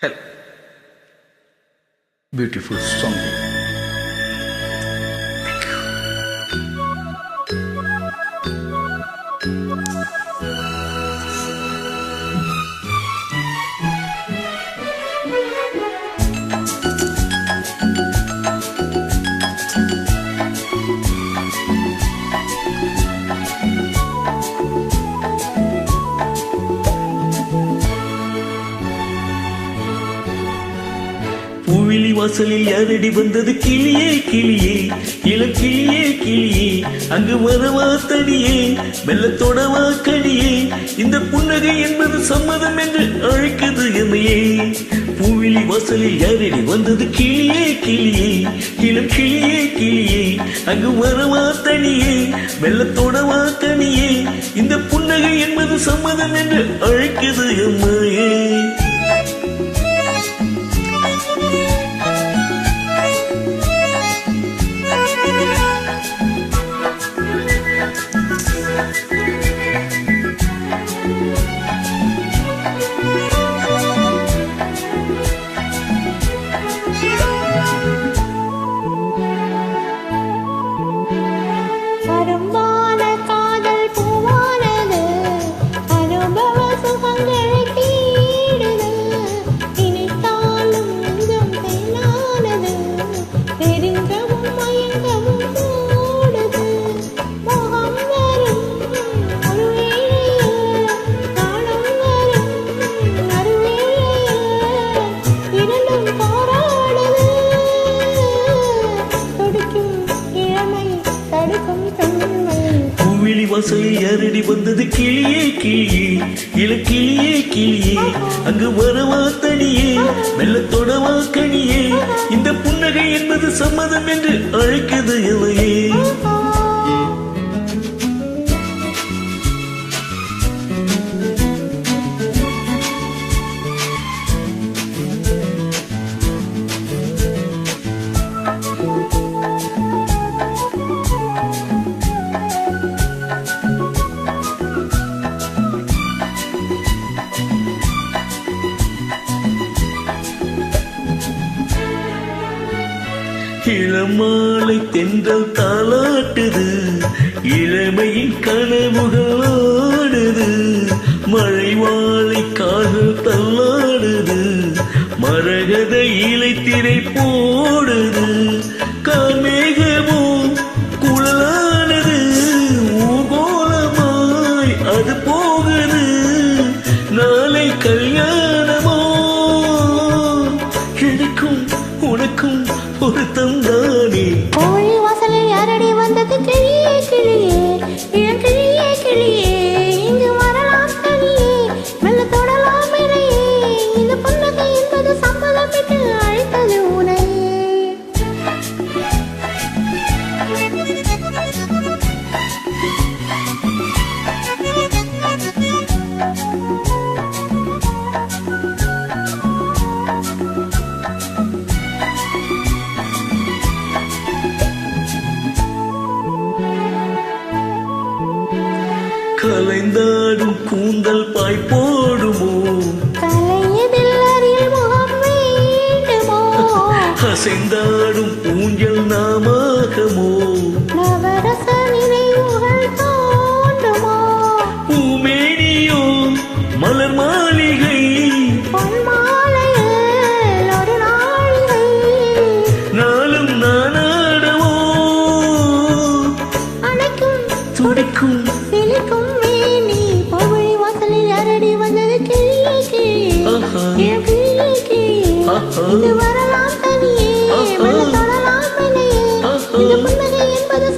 Help. Beautiful song. பூவிலி வாசலில் யாரடி வந்தது கிளியே கிளியே இளம் கிளியே கிளியே அங்கு வரவா தடியே மெல்லத்தோடவா கடியே இந்த புன்னகை என்பது சம்மதம் என்று அழைக்குது என்னையே. பூவிலி வாசலில் யாரடி வந்தது கிளியே கிளியே இளம் கிளியே கிளியே அங்கு வரவா தடியே மெல்லத்தோடவா கனியே இந்த புன்னகை என்பது சம்மதம் என்று அழைக்குது எம்மையே. பூவிலி வாசலில் யாரடி வந்தது கிளியே கிளியே இளம் கிளியே கிளியே அங்கு வரவா தனியே மெல்லத்தோடவா கனியே இந்த புன்னகை என்பது சம்மதம் என்று அழைக்குது எவையே. இளமாலை தென்றல் தாளாட்டுது இளமையின் கனவுகள் ஆடுது மழை வாழை காதல் தள்ளாடுது மரகத இலை திரை போடுது காமேகமோ குழலானது ஊகோலமாய் அது போகுது நாளை கல்யாணமோ எனக்கும் உனக்கும் பொருத்தம் தானே. கோழி வாசலில் யாரடி வந்தது கிளியே கிளியே இளம் கிளியே கிளியே இங்கு வரலாம் தனியே மெல்ல தொடலாம் இணையே இந்த புன்னகை என்பது சம்மதம் என்று அழைத்தது உனையே. கலைந்தாடும் கூந்தல் பாய் போடுமோ தலையதில் அறில் முகம் வேண்டுமோ அசைந்தாடும் ஊஞ்சல் நாமாகமோ நவரச நினைவுகள் தோன்றுமோ பூமேனியோ மலர் மாளிகை பொன்மாலையில் ஒரு நாளிகை நாளும் நானாடவோ அணைக்கும் துடிக்கும் சிலிக்கும் மேனி கோழி வாசலில் யாரடி வந்தது கிளியே கிளியே இளம் கிளியே கிளியே இது வரலாம் தனியே மெல்ல தொடலாம் இணையே இந்த புன்னகை என்பது